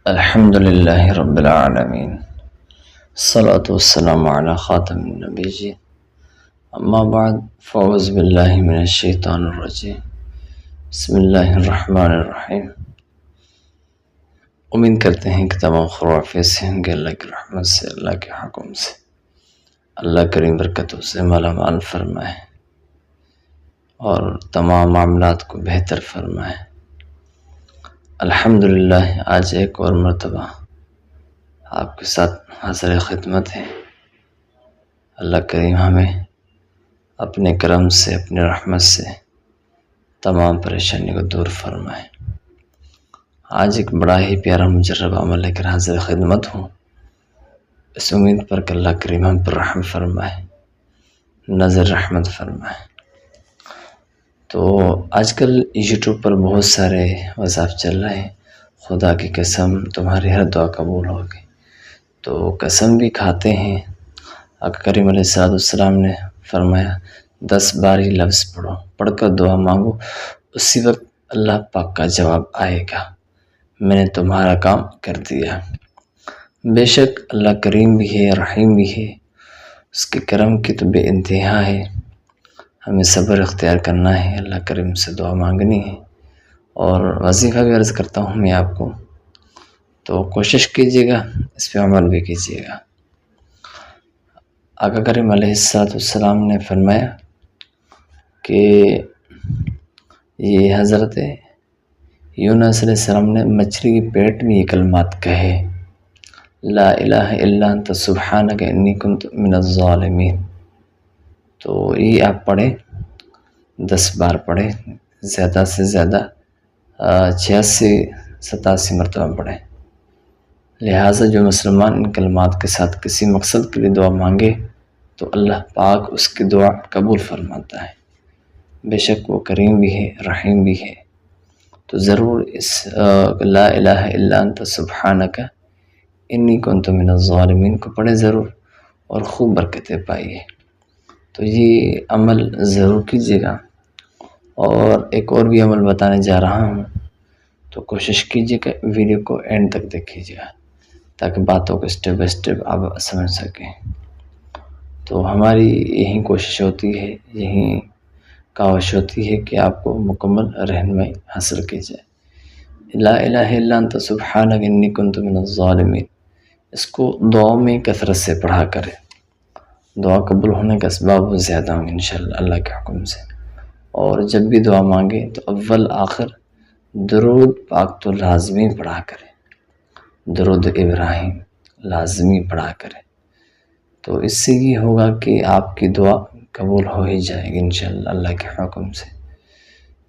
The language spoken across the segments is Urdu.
الحمد لله رب العالمين، الصلاة والسلام على خاتم النبيين، اما بعد فاعوذ باللہ من الشیطان الرجیم، بسم اللہ الرحمن الرحیم۔ امید کرتے ہیں کہ تمام خرافے سے ہوں گے اللہ کی رحمت سے، اللہ کے حکم سے، اللہ کریم برکتوں سے مالا مال فرمائے اور تمام معاملات کو بہتر فرمائے۔ الحمدللہ آج ایک اور مرتبہ آپ کے ساتھ حاضر خدمت ہے۔ اللہ کریم ہمیں اپنے کرم سے، اپنے رحمت سے تمام پریشانی کو دور فرمائے۔ آج ایک بڑا ہی پیارا مجرب عمل لے کر حاضر خدمت ہوں، اس امید پر کہ اللہ کریم ہم پر رحم فرمائے، نظر رحمت فرمائے۔ تو آج کل یوٹیوب پر بہت سارے وظائف چل رہے ہیں، خدا کی قسم تمہاری ہر دعا قبول ہوگی۔ تو قسم بھی کھاتے ہیں۔ آقا کریم علیہ السلام نے فرمایا 10 بار یہ لفظ پڑھو، پڑھ کر دعا مانگو، اسی وقت اللہ پاک کا جواب آئے گا، میں نے تمہارا کام کر دیا۔ بے شک اللہ کریم بھی ہے، رحیم بھی ہے، اس کے کرم کی تو بے انتہا ہے۔ ہمیں صبر اختیار کرنا ہے، اللہ کریم سے دعا مانگنی ہے۔ اور وظیفہ بھی عرض کرتا ہوں میں آپ کو، تو کوشش کیجیے گا، اس پہ عمل بھی کیجیے گا۔ آقا کریم علیہ السلام نے فرمایا کہ یہ حضرت یونس علیہ السلام نے مچھلی کے پیٹ میں یہ کلمات کہے، لا الہ الا انت سبحانک انی کنت من الظالمین۔ تو یہ آپ پڑھیں، 10 بار پڑھیں، زیادہ سے زیادہ 86-87 مرتبہ پڑھیں۔ لہٰذا جو مسلمان ان کلمات کے ساتھ کسی مقصد کے لیے دعا مانگے تو اللہ پاک اس کی دعا قبول فرماتا ہے۔ بے شک وہ کریم بھی ہے، رحیم بھی ہے۔ تو ضرور اس لا الہ الا انت سبحانک انی کنت من الظالمین کو پڑھیں ضرور، اور خوب برکتیں پائیے۔ تو یہ عمل ضرور کیجیے گا۔ اور ایک اور بھی عمل بتانے جا رہا ہوں، تو کوشش کیجیے کہ ویڈیو کو اینڈ تک دیکھیے گا تاکہ باتوں کو اسٹیپ بائی اسٹیپ آپ سمجھ سکیں۔ تو ہماری یہی کوشش ہوتی ہے، یہی کاوش ہوتی ہے کہ آپ کو مکمل رہنمائی حاصل کی جائے۔ لا الہ الا انت سبحانک انی کنت من الظالمین، اس کو دعاؤں میں کثرت سے پڑھا کریں، دعا قبول ہونے کا اسباب بہت زیادہ ہوں گے انشاءاللہ اللہ کے حکم سے۔ اور جب بھی دعا مانگیں تو اول آخر درود پاک تو لازمی پڑھا کریں، درود ابراہیم لازمی پڑھا کریں۔ تو اس سے یہ ہوگا کہ آپ کی دعا قبول ہو ہی جائے گی انشاءاللہ اللہ کے حکم سے۔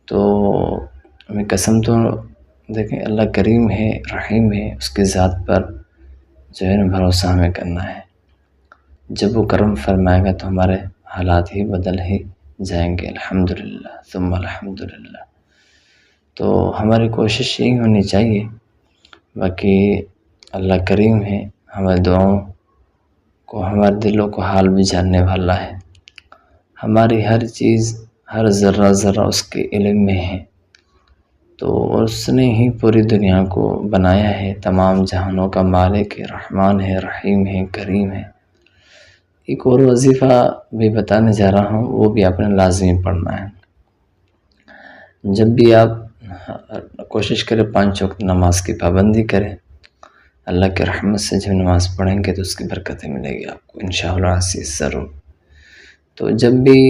تو ہمیں قسم تو دیکھیں اللہ کریم ہے، رحیم ہے، اس کی ذات پر جو ہے بھروسہ ہمیں کرنا ہے۔ جب وہ کرم فرمائے گا تو ہمارے حالات ہی بدل ہی جائیں گے، الحمدللہ ثم الحمدللہ۔ تو ہماری کوشش یہی ہونی چاہیے، باقی اللہ کریم ہے، ہمارے دعاؤں کو، ہمارے دلوں کو حال بھی جاننے والا ہے۔ ہماری ہر چیز، ہر ذرہ ذرہ اس کے علم میں ہے۔ تو اس نے ہی پوری دنیا کو بنایا ہے، تمام جہانوں کا مالک ہے، رحمان ہے، رحیم ہے، کریم ہے۔ ایک اور وظیفہ بھی بتانے جا رہا ہوں، وہ بھی آپ نے لازمی پڑھنا ہے۔ جب بھی آپ کوشش کریں 5 وقت نماز کی پابندی کریں، اللہ کے رحمت سے جب نماز پڑھیں گے تو اس کی برکتیں ملے گی آپ کو انشاءاللہ عزیز ضرور۔ تو جب بھی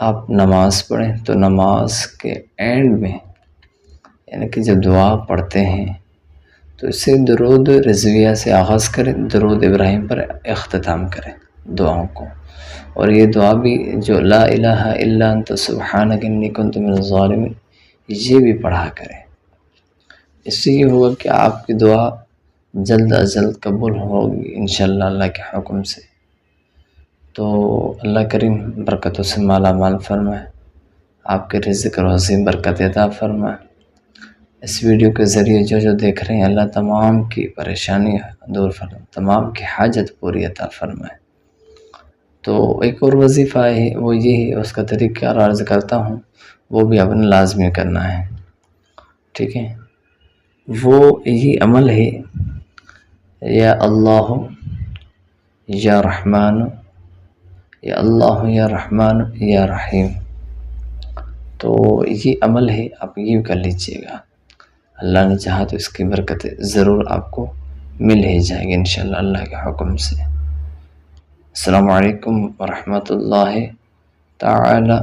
آپ نماز پڑھیں تو نماز کے اینڈ میں، یعنی کہ جب دعا پڑھتے ہیں تو اسے درود رضویہ سے آغاز کریں، درود ابراہیم پر اختتام کریں دعاؤں کو۔ اور یہ دعا بھی جو لا الہ الا انت سبحانک انی کنت من الظالمین، یہ بھی پڑھا کریں۔ اس سے یہ ہوگا کہ آپ کی دعا جلد از جلد قبول ہوگی انشاءاللہ اللہ کے حکم سے۔ تو اللہ کریم برکتوں سے مالا مال فرمائے، آپ کے رزق اور عظیم برکت عطا فرمائے۔ اس ویڈیو کے ذریعے جو دیکھ رہے ہیں اللہ تمام کی پریشانی دور فرمائے، تمام کی حاجت پوری عطا فرمائے۔ تو ایک اور وظیفہ ہے، وہ یہ ہے، اس کا طریقہ عرض کرتا ہوں، وہ بھی آپ نے لازمی کرنا ہے، ٹھیک ہے؟ وہ یہی عمل ہے یا اللہ یا رحمان، یا اللہ یا رحمان یا رحیم۔ تو یہ عمل ہے، آپ یہ کر لیجئے گا، اللہ نے چاہا تو اس کی برکت ضرور آپ کو مل ہی جائے گی انشاءاللہ اللہ کے حکم سے۔ السلام علیکم ورحمۃ اللہ تعالی